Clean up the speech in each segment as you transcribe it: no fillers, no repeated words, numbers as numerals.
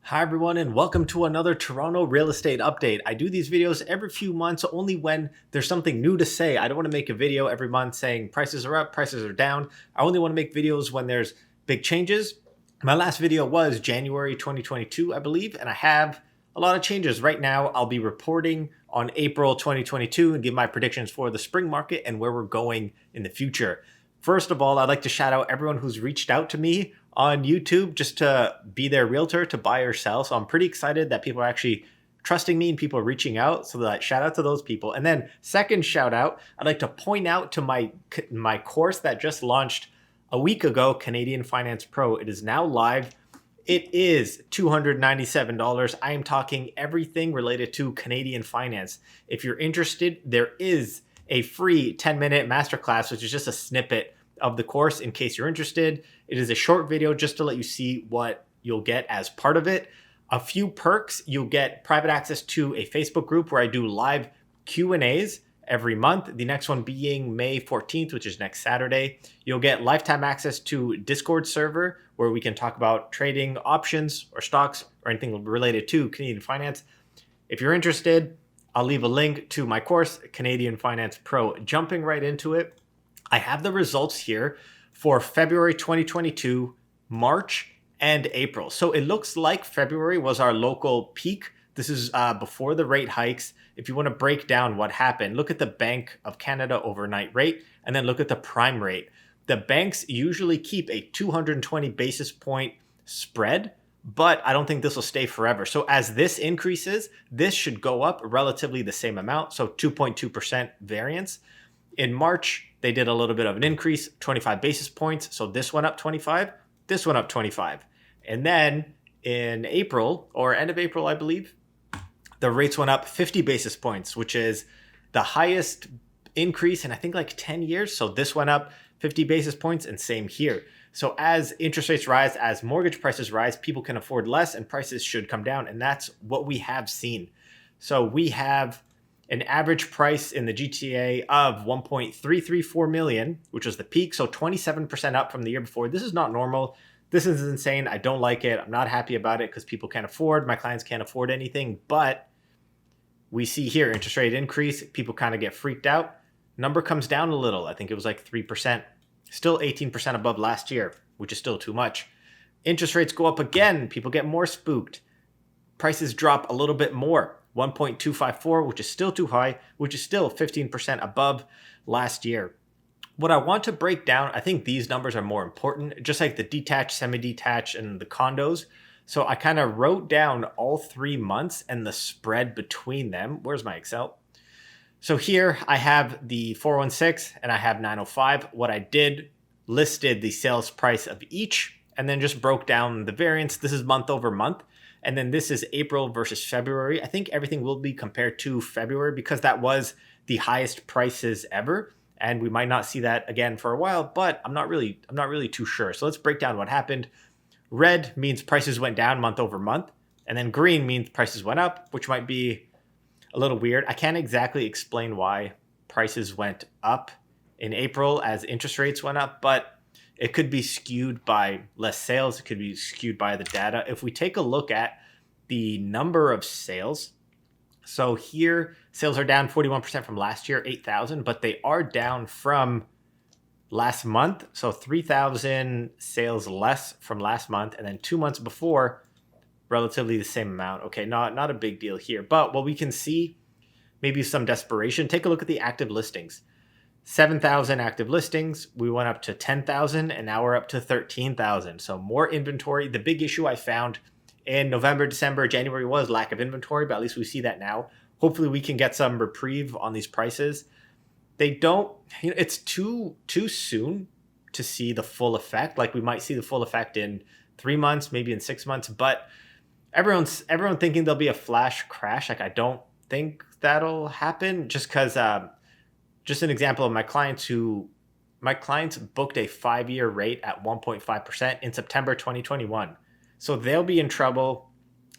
Hi everyone and welcome to another Toronto real estate update. I do these videos every few months only when there's something new to say. I don't want to make a video every month saying prices are up, prices are down. I only want to make videos when there's big changes. My last video was January 2022, I believe, and I have a lot of changes. Right now, I'll be reporting on April 2022 and give my predictions for the spring market and where we're going in the future. First of all, I'd like to shout out everyone who's reached out to me on YouTube just to be their realtor to buy or sell. So I'm pretty excited that people are actually trusting me and people are reaching out. So that shout out to those people. And then second shout out, I'd like to point out to my course that just launched a week ago, Canadian Finance Pro. It is now live. It is $297. I am talking everything related to Canadian finance. If you're interested, there is a free 10-minute masterclass, which is just a snippet of the course in case you're interested. It is a short video just to let you see what you'll get as part of it. A few perks: you'll get private access to a Facebook group where I do live Q&As every month. The next one being May 14th, which is next Saturday. You'll get lifetime access to Discord server where we can talk about trading options or stocks or anything related to Canadian finance. If you're interested, I'll leave a link to my course, Canadian Finance Pro. Jumping right into it, I have the results here for February 2022, March, and April. So it looks like February was our local peak. This is before the rate hikes. If you want to break down what happened, look at the Bank of Canada overnight rate and then look at the prime rate. The banks usually keep a 220 basis point spread, but I don't think this will stay forever. So as this increases, this should go up relatively the same amount. So 2.2% variance. In March, they did a little bit of an increase, 25 basis points. So this went up 25, this went up 25. And then in April, or end of April, I believe, the rates went up 50 basis points, which is the highest increase in I think like 10 years. So this went up 50 basis points, and same here. So as interest rates rise, as mortgage prices rise, people can afford less and prices should come down. And that's what we have seen. So we have an average price in the GTA of 1.334 million, which was the peak. So 27% up from the year before. This is not normal. This is insane. I don't like it. I'm not happy about it because people can't afford. My clients can't afford anything. But we see here interest rate increase. People kind of get freaked out. Number comes down a little. I think it was like 3%. Still 18% above last year, which is still too much. Interest rates go up again. People get more spooked. Prices drop a little bit more. 1.254, which is still too high, which is still 15% above last year. What I want to break down, I think these numbers are more important, just like the detached, semi-detached, and the condos. So I kind of wrote down all 3 months and the spread between them. Where's my Excel? So here I have the 416 and I have 905. What I did, listed the sales price of each and then just broke down the variance. This is month over month. And then this is April versus February. I think everything will be compared to February because that was the highest prices ever. And we might not see that again for a while, but I'm not really too sure. So let's break down what happened. Red means prices went down month over month. And then green means prices went up, which might be a little weird. I can't exactly explain why prices went up in April as interest rates went up, but it could be skewed by less sales. It could be skewed by the data. If we take a look at the number of sales, so here sales are down 41% from last year, 8,000, but they are down from last month. So 3,000 sales less from last month. And then 2 months before, relatively the same amount. Okay, not a big deal here. But what we can see, maybe some desperation. Take a look at the active listings. 7,000 active listings. We went up to 10,000 and now we're up to 13,000. So more inventory. The big issue I found in November, December, January was lack of inventory, but at least we see that now. Hopefully we can get some reprieve on these prices. They don't, it's too soon to see the full effect. Like we might see the full effect in 3 months, maybe in 6 months, but everyone thinking there'll be a flash crash. Like I don't think that'll happen just because, just an example of my clients booked a 5-year rate at 1.5% in September 2021. So they'll be in trouble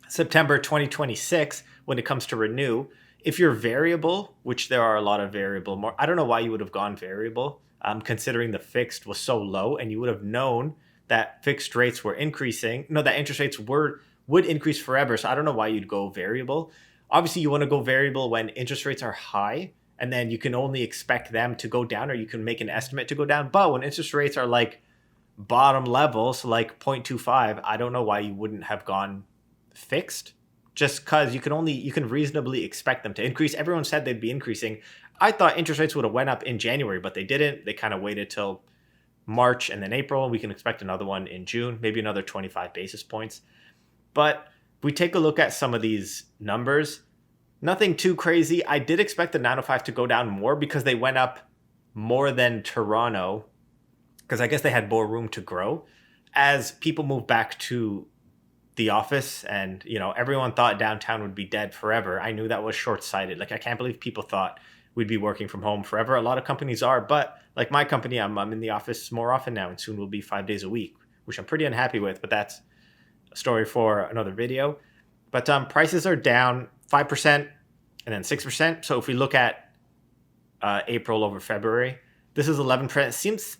September 2026 when it comes to renew. If you're variable, which there are a lot of variable, I don't know why you would have gone variable, considering the fixed was so low and you would have known that fixed rates were increasing. No, that interest rates were would increase forever. So I don't know why you'd go variable. Obviously, you want to go variable when interest rates are high, and then you can only expect them to go down, or you can make an estimate to go down. But when interest rates are like bottom level, so like 0.25, I don't know why you wouldn't have gone fixed, just because you can reasonably expect them to increase. Everyone said they'd be increasing. I thought interest rates would have went up in January, but they didn't. They kind of waited till March and then April. We can expect another one in June, maybe another 25 basis points. But if we take a look at some of these numbers, nothing too crazy. I did expect the 905 to go down more because they went up more than Toronto, because I guess they had more room to grow as people move back to the office. And, everyone thought downtown would be dead forever. I knew that was short-sighted. Like, I can't believe people thought we'd be working from home forever. A lot of companies are, but like my company, I'm in the office more often now, and soon will be 5 days a week, which I'm pretty unhappy with, but that's a story for another video. But prices are down 5% and then 6%. So if we look at April over February, this is 11%.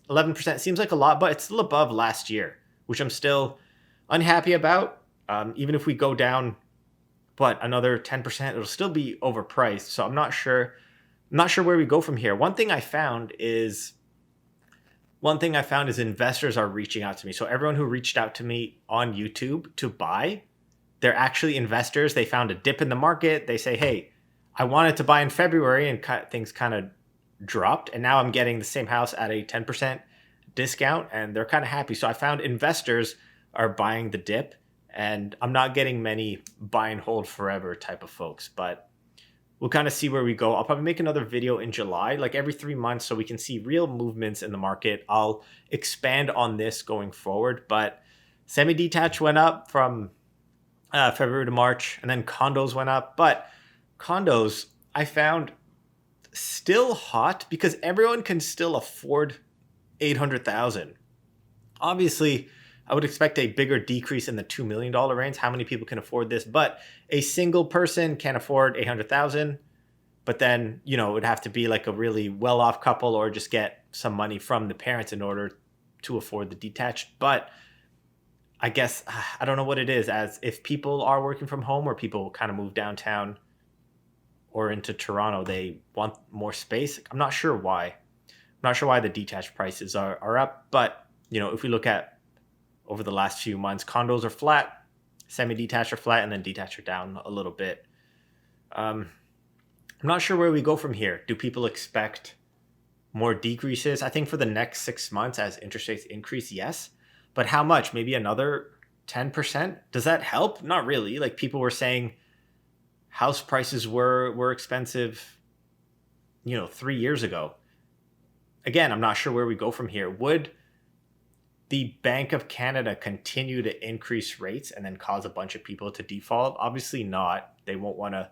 11% seems like a lot, but it's still above last year, which I'm still unhappy about. Even if we go down, another 10%, it'll still be overpriced. So I'm not sure where we go from here. One thing I found is investors are reaching out to me. So everyone who reached out to me on YouTube to buy, they're actually investors. They found a dip in the market. They say, hey, I wanted to buy in February, and things kind of dropped, and now I'm getting the same house at a 10% discount, and they're kind of happy. So I found investors are buying the dip, and I'm not getting many buy and hold forever type of folks, but we'll kind of see where we go. I'll probably make another video in July, like every 3 months, so we can see real movements in the market. I'll expand on this going forward, but semi-detached went up from February to March, and then condos went up. But condos, I found still hot because everyone can still afford $800,000. Obviously, I would expect a bigger decrease in the $2 million range. How many people can afford this? But a single person can afford $800,000. But then, it would have to be like a really well-off couple, or just get some money from the parents in order to afford the detached. But I guess, I don't know what it is, as if people are working from home, or people kind of move downtown or into Toronto, they want more space. I'm not sure why. I'm not sure why the detached prices are up. But, if we look at over the last few months, condos are flat, semi-detached are flat, and then detached are down a little bit. I'm not sure where we go from here. Do people expect more decreases? I think for the next 6 months as interest rates increase, yes. But how much? Maybe another 10%? Does that help? Not really. Like, people were saying house prices were expensive, 3 years ago. Again, I'm not sure where we go from here. Would the Bank of Canada continue to increase rates and then cause a bunch of people to default? Obviously not. They won't want to.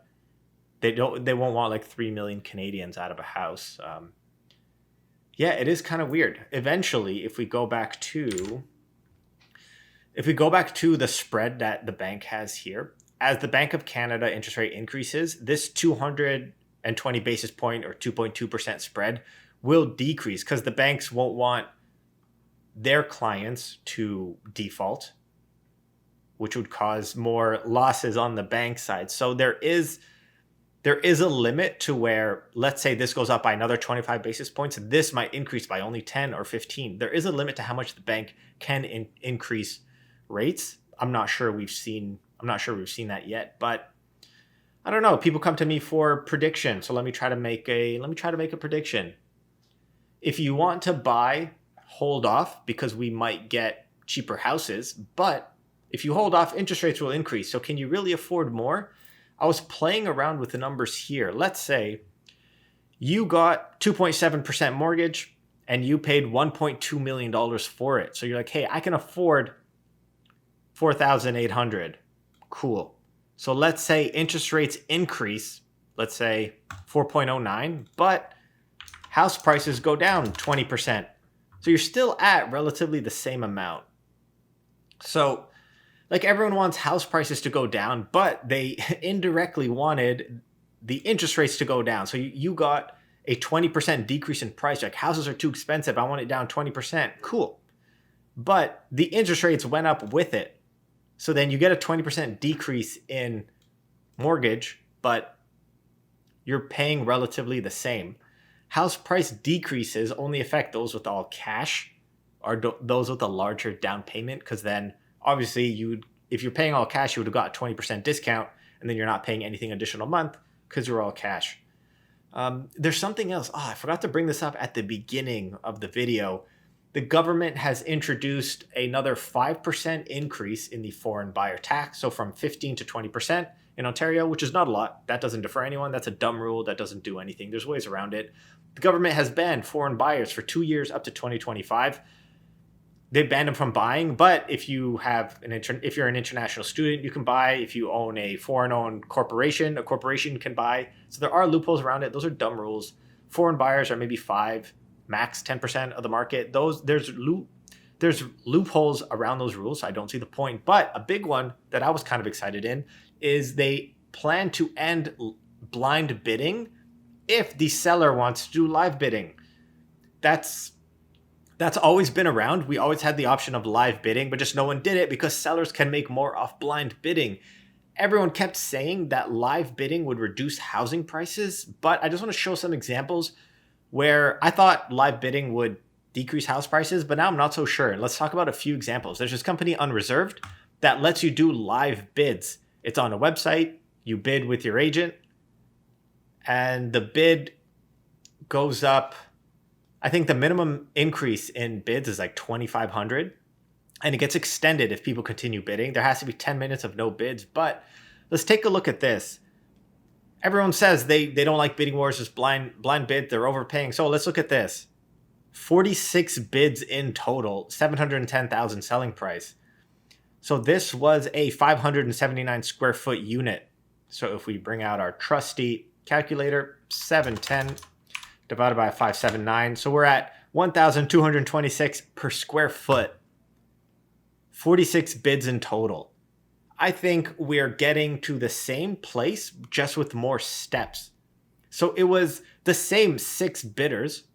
They won't want like 3 million Canadians out of a house. Yeah, it is kind of weird. Eventually, if we go back to the spread that the bank has here, as the Bank of Canada interest rate increases, this 220 basis point or 2.2% spread will decrease, because the banks won't want their clients to default, which would cause more losses on the bank side. So there is a limit to where, let's say this goes up by another 25 basis points, this might increase by only 10 or 15. There is a limit to how much the bank can increase rates. I'm not sure we've seen that yet, but I don't know. People come to me for prediction, so let me try to make a prediction. If you want to buy, hold off, because we might get cheaper houses. But if you hold off, interest rates will increase. So can you really afford more? I was playing around with the numbers here. Let's say you got 2.7% mortgage and you paid $1.2 million for it. So you're like, hey, I can afford $4,800. Cool. So let's say interest rates increase, let's say 4.09, but house prices go down 20%. So you're still at relatively the same amount. So like, everyone wants house prices to go down, but they indirectly wanted the interest rates to go down. So you got a 20% decrease in price. Like, houses are too expensive, I want it down 20%. Cool. But the interest rates went up with it. So then you get a 20% decrease in mortgage, but you're paying relatively the same. House price decreases only affect those with all cash or those with a larger down payment, because then obviously if you're paying all cash, you would have got a 20% discount, and then you're not paying anything additional a month because you're all cash. There's something else. I forgot to bring this up at the beginning of the video. The government has introduced another 5% increase in the foreign buyer tax. So from 15 to 20% in Ontario, which is not a lot. That doesn't defer anyone. That's a dumb rule. That doesn't do anything. There's ways around it. The government has banned foreign buyers for 2 years up to 2025. They banned them from buying, but if you have if you're an international student, you can buy. If you own a foreign-owned corporation, a corporation can buy. So there are loopholes around it. Those are dumb rules. Foreign buyers are maybe 5, max 10% of the market. There's loopholes around those rules. So I don't see the point. But a big one that I was kind of excited in is they plan to end blind bidding if the seller wants to do live bidding. That's always been around. We always had the option of live bidding, but just no one did it because sellers can make more off blind bidding. Everyone kept saying that live bidding would reduce housing prices, but I just want to show some examples where I thought live bidding would decrease house prices, but now I'm not so sure. Let's talk about a few examples. There's this company Unreserved that lets you do live bids. It's on a website. You bid with your agent, and the bid goes up. I think the minimum increase in bids is like 2,500, and it gets extended if people continue bidding. There has to be 10 minutes of no bids, but let's take a look at this. Everyone says they don't like bidding wars, just blind bid, they're overpaying. So let's look at this. 46 bids in total, 710,000 selling price. So this was a 579 square foot unit. So if we bring out our trusty calculator, 710 divided by 579. So we're at 1,226 per square foot. 46 bids in total. I think we're getting to the same place just with more steps. So it was the same 6 bidders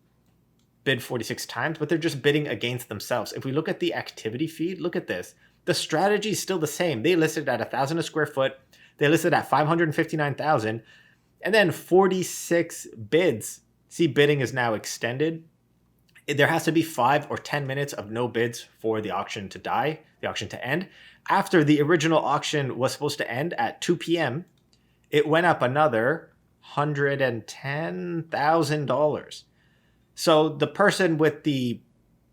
bid 46 times, but they're just bidding against themselves. If we look at the activity feed, look at this. The strategy is still the same. They listed at 1,000 a square foot. They listed at 559,000, and then 46 bids. See, bidding is now extended. There has to be 5 or 10 minutes of no bids for the auction to die, the auction to end. After the original auction was supposed to end at 2 p.m., it went up another $110,000. So the person with the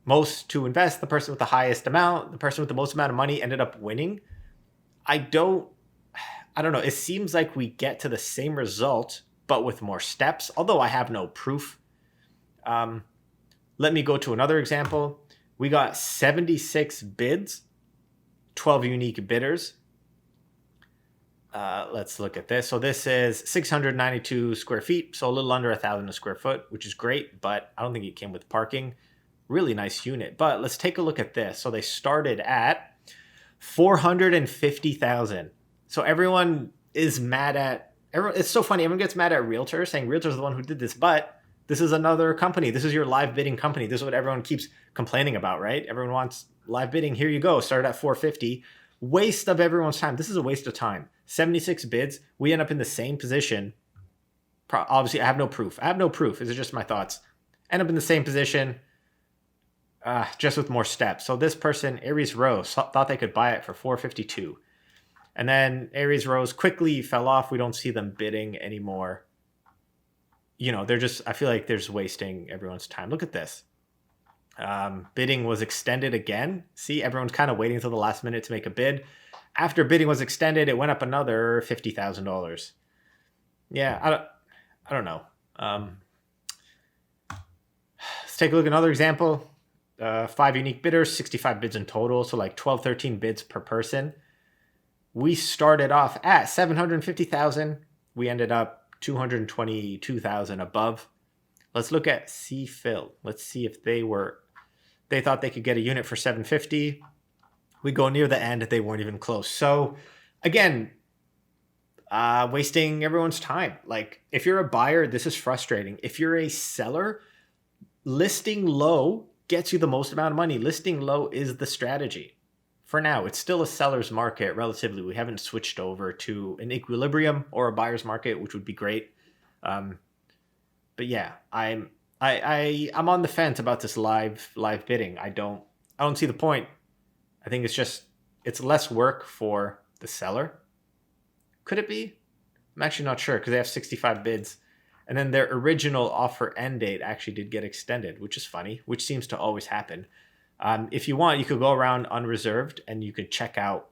most to invest, the person with the highest amount, the person with the most amount of money ended up winning. I don't know. It seems like we get to the same result, but with more steps, although I have no proof. Let me go to another example. We got 76 bids, 12 unique bidders. Let's look at this. So this is 692 square feet, so a little under 1,000 a square foot, which is great, but I don't think it came with parking. Really nice unit. But let's take a look at this. So they started at 450,000. So everyone is mad at it's so funny. Everyone gets mad at realtors, saying realtors are the one who did this, but this is another company. This is your live bidding company. This is what everyone keeps complaining about, right? Everyone wants live bidding. Here you go. Started at 450. Waste of everyone's time. This is a waste of time. 76 bids. We end up in the same position. Obviously, I have no proof. This is just my thoughts. End up in the same position, just with more steps. So this person, Aries Rose, thought they could buy it for 452. And then Aries Rose quickly fell off. We don't see them bidding anymore. I feel like they're just wasting everyone's time. Look at this. Bidding was extended again. See, everyone's kind of waiting until the last minute to make a bid. After bidding was extended, it went up another $50,000. Yeah, I don't know. Let's take a look at another example. 5 unique bidders, 65 bids in total. So like 12, 13 bids per person. We started off at 750,000. We ended up 222,000 above. Let's look at CPhil. Let's see if they thought they could get a unit for 750. We go near the end, they weren't even close. So again, wasting everyone's time. Like if you're a buyer, this is frustrating. If you're a seller, listing low gets you the most amount of money. Listing low is the strategy for now, it's still a seller's market relatively. We haven't switched over to an equilibrium or a buyer's market, which would be great. Um, but yeah, I'm on the fence about this live bidding. I don't see the point. I think it's less work for the seller. Could it be? I'm actually not sure because they have 65 bids. And then their original offer end date actually did get extended, which is funny, which seems to always happen. If you want, you could go around unreserved and you could check out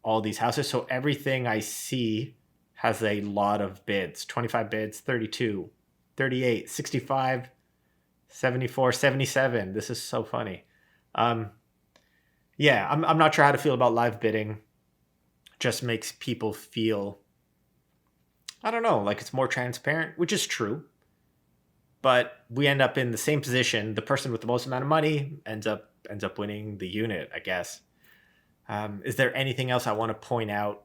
all these houses. So everything I see has a lot of bids, 25 bids, 32, 38, 65, 74, 77. This is so funny. Yeah, I'm not sure how to feel about live bidding. Just makes people feel, I don't know, like it's more transparent, which is true. But we end up in the same position. The person with the most amount of money ends up winning the unit, I guess. Is there anything else I want to point out?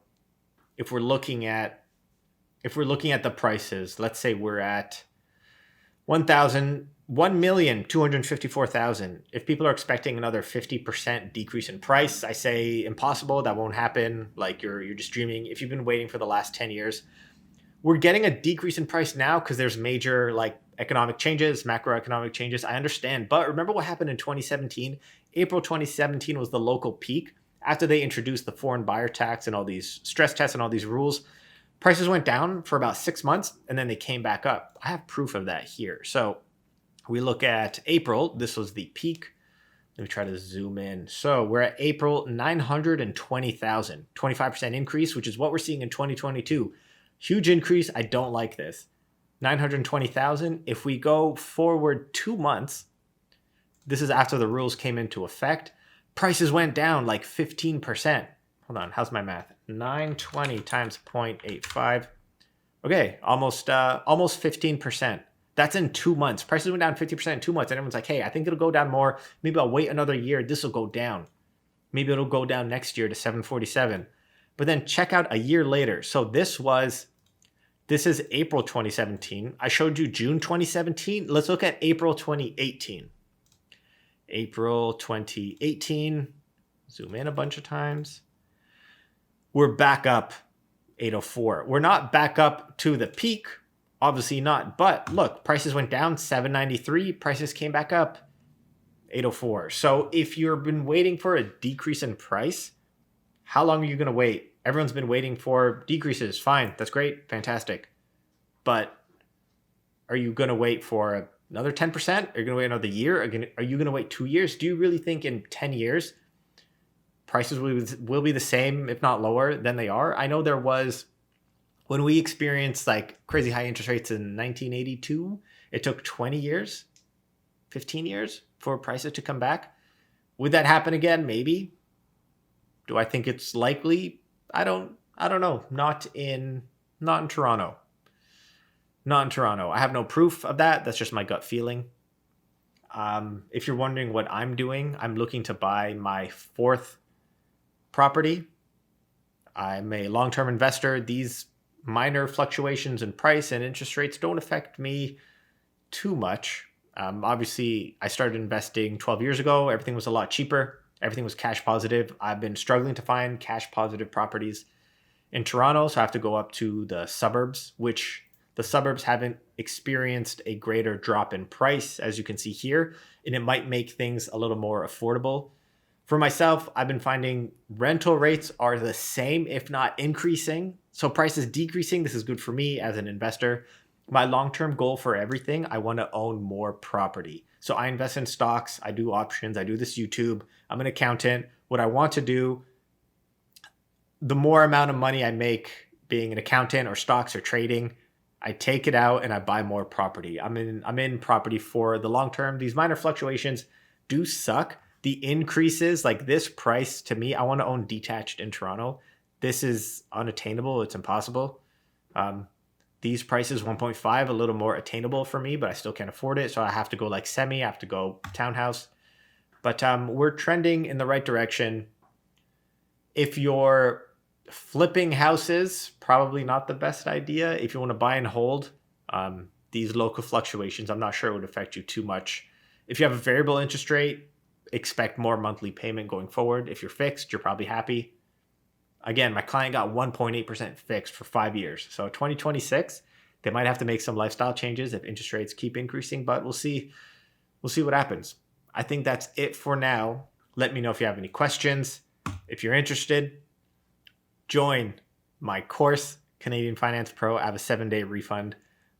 If we're looking at the prices, let's say we're at 1,254,000. If people are expecting another 50% decrease in price, I say impossible. That won't happen. Like you're just dreaming. If you've been waiting for the last 10 years, we're getting a decrease in price now because there's major like economic changes, macroeconomic changes. I understand. But remember what happened in 2017? April 2017 was the local peak after they introduced the foreign buyer tax and all these stress tests and all these rules. Prices went down for about 6 months and then they came back up. I have proof of that here. So we look at April. This was the peak. Let me try to zoom in. So we're at April, 920,000, 25% increase, which is what we're seeing in 2022. Huge increase. I don't like this. 920,000. If we go forward 2 months, this is after the rules came into effect. Prices went down like 15%. Hold on. How's my math? 920 times 0.85. Okay. Almost 15%. That's in 2 months. Prices went down 50% in 2 months. And everyone's like, hey, I think it'll go down more. Maybe I'll wait another year. This will go down. Maybe it'll go down next year to 747. But then check out a year later. So this is April 2017. I showed you June 2017. Let's look at April 2018. April 2018. Zoom in a bunch of times. We're back up 804. We're not back up to the peak. Obviously not. But look, prices went down 793. Prices came back up 804. So if you've been waiting for a decrease in price, how long are you going to wait? Everyone's been waiting for decreases. Fine. That's great. Fantastic. But are you going to wait for another 10%? Are you going to wait another year? Are you going to wait 2 years? Do you really think in 10 years prices will be the same, if not lower, than they are? I know there was, when we experienced like crazy high interest rates in 1982, it took 20 years, 15 years for prices to come back. Would that happen again? Maybe. Do I think it's likely? I don't know. Not in Toronto. Not in Toronto. I have no proof of that. That's just my gut feeling. If you're wondering what I'm doing, I'm looking to buy my 4th property. I'm a long-term investor. These minor fluctuations in price and interest rates don't affect me too much. Obviously, I started investing 12 years ago. Everything was a lot cheaper. Everything was cash positive. I've been struggling to find cash positive properties in Toronto, so I have to go up to the suburbs, which the suburbs haven't experienced a greater drop in price, as you can see here, and it might make things a little more affordable. For myself, I've been finding rental rates are the same, if not increasing. So prices decreasing. This is good for me as an investor. My long-term goal for everything, I want to own more property. So I invest in stocks, I do options, I do this YouTube. I'm an accountant. What I want to do, the more amount of money I make being an accountant or stocks or trading, I take it out and I buy more property. I'm in property for the long term. These minor fluctuations do suck. The increases, like this price, to me, I want to own detached in Toronto. This is unattainable. It's impossible. These prices, 1.5, a little more attainable for me, but I still can't afford it. So I have to go like semi, I have to go townhouse. But we're trending in the right direction. If you're flipping houses, probably not the best idea. If you want to buy and hold, these local fluctuations, I'm not sure it would affect you too much. If you have a variable interest rate, expect more monthly payment going forward. If you're fixed, you're probably happy. Again, my client got 1.8% fixed for 5 years. So 2026, they might have to make some lifestyle changes if interest rates keep increasing, but we'll see. We'll see what happens. I think that's it for now. Let me know if you have any questions. If you're interested, join my course, Canadian Finance Pro. I have a 7-day refund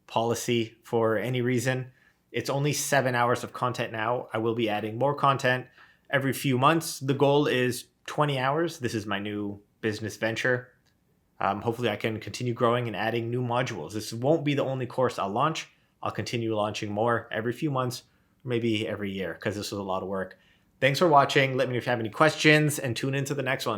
policy for any reason. It's only 7 hours of content now. I will be adding more content every few months. The goal is 20 hours. This is my new business venture. Hopefully I can continue growing and adding new modules. This won't be the only course I'll launch. I'll continue launching more every few months, maybe every year, because this was a lot of work. Thanks for watching. Let me know if you have any questions and tune into the next one.